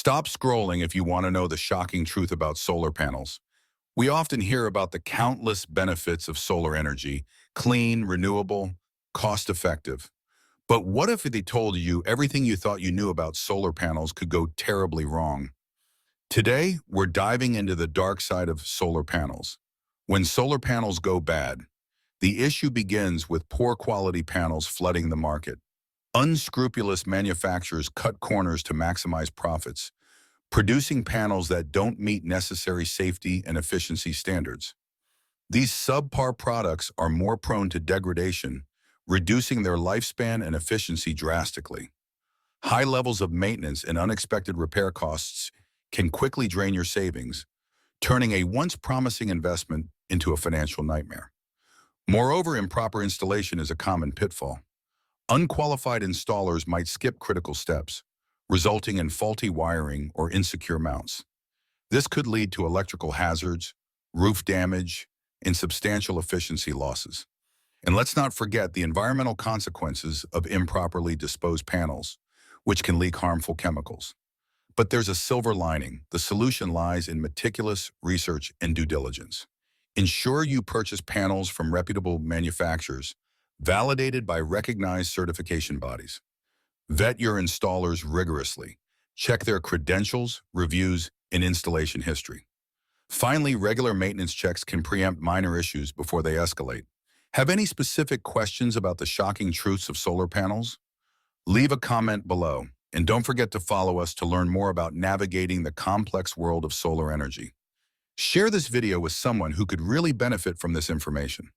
Stop scrolling if you want to know the shocking truth about solar panels. We often hear about the countless benefits of solar energy: clean, renewable, cost-effective. But what if they told you everything you thought you knew about solar panels could go terribly wrong? Today, we're diving into the dark side of solar panels. When solar panels go bad, the issue begins with poor quality panels flooding the market. Unscrupulous manufacturers cut corners to maximize profits, producing panels that don't meet necessary safety and efficiency standards. These subpar products are more prone to degradation, reducing their lifespan and efficiency drastically. High levels of maintenance and unexpected repair costs can quickly drain your savings, turning a once promising investment into a financial nightmare. Moreover, improper installation is a common pitfall. Unqualified installers might skip critical steps, resulting in faulty wiring or insecure mounts. This could lead to electrical hazards, roof damage, and substantial efficiency losses. And let's not forget the environmental consequences of improperly disposed panels, which can leak harmful chemicals. But there's a silver lining. The solution lies in meticulous research and due diligence. Ensure you purchase panels from reputable manufacturers, validated by recognized certification bodies. Vet your installers rigorously. Check their credentials, reviews, and installation history. Finally, regular maintenance checks can preempt minor issues before they escalate. Have any specific questions about the shocking truths of solar panels? Leave a comment below, and don't forget to follow us to learn more about navigating the complex world of solar energy. Share this video with someone who could really benefit from this information.